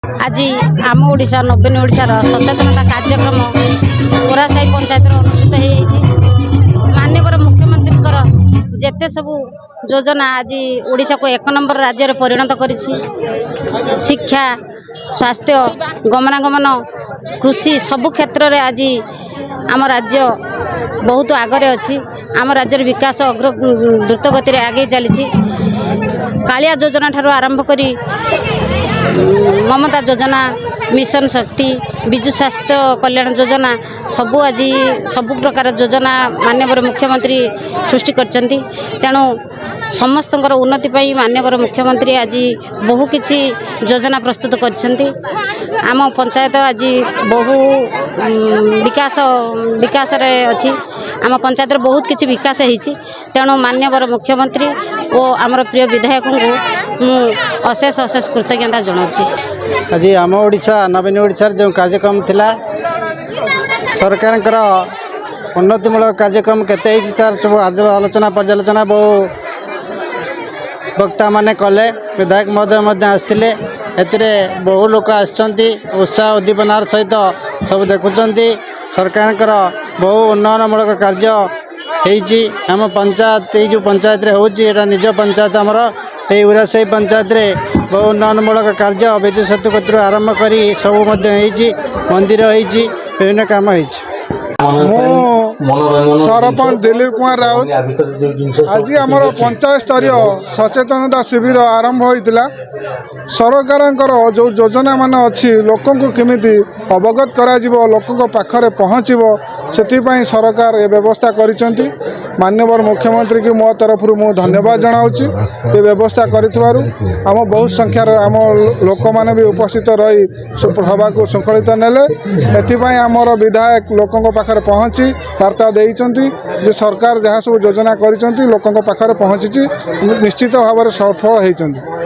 आज आम ओडिशा नवीन ओडिशार सचेतनता कार्यक्रम ओरासाई पंचायत अनुष्ठित हो माननीय मुख्यमंत्री जेते सबू योजना आज ओडिशा को 1 नंबर राज्य में परिणत करिछि। शिक्षा स्वास्थ्य गमनागमन कृषि सबु क्षेत्र में आज आम राज्य बहुत आगे अच्छी। आम राज्यर विकास द्रुत गति आगे चली। कालिया योजना ठारू आरंभ करी ममता योजना मिशन शक्ति विजु स्वास्थ्य कल्याण योजना सबू आज सबु प्रकार योजना माननीय मुख्यमंत्री सृष्टि करछंती। तेणु समस्त उन्नति पाई माननीय मुख्यमंत्री आज बहु किछि योजना प्रस्तुत करछंती। आम पंचायत आज बहु विकास रे अछि। आम पंचायत बहुत किछि विकास होईछि। तेणु माननीय मुख्यमंत्री और आमर प्रिय विधायक को अशेष अशेष कृतज्ञता जनाऊँगी। आज आम ओडिशा नवीन ओडिशार जो कार्यक्रम थिला सरकार उन्नतिमूलक कार्यक्रम केते तार सब आलोचना पर्यालोचना बहु वक्ता माने कले। विधायक महोदय आसते एतिरे बहु लोक आसछंती उत्साह उद्दीपनार सहित सब देखुंती। सरकार बहु उन्नयनमूलक कार्य होईची। आम पंचायत जो पंचायत रे होची एटा निज पंचायत आमर ये उरासाई पंचायत रे बहु उन्नयनमूलक कार्य विजु सेतु कतु आरंभ करी सब मंदिर होईची विभिन्न काम होईची। सरपंच दिलीप कुमार राउत आज आमर पंचायत स्तरीय सचेतनता शिविर आरंभ होता। सरकार जो योजना मान अच्छी लोक केमिति अवगत करा लोक पाखरे पहुँचब से सरकार ये व्यवस्था करिसेंती। माननीय मुख्यमंत्री की मो तरफ मु धन्यवाद जनाऊँगी ये व्यवस्था करिथवारु। आम बहुत संख्यार आम लोक मैंने भी उपस्थित रही सभा को श्रृंखलित नेले। एथिपाई आमर विधायक लोकों पाखरे पहुँची वार्ता देइचंती जे सरकार जहाँ सब योजना करिसेंती लोकों पाखरे पहुँची निश्चित भाव में सफल होइचंती।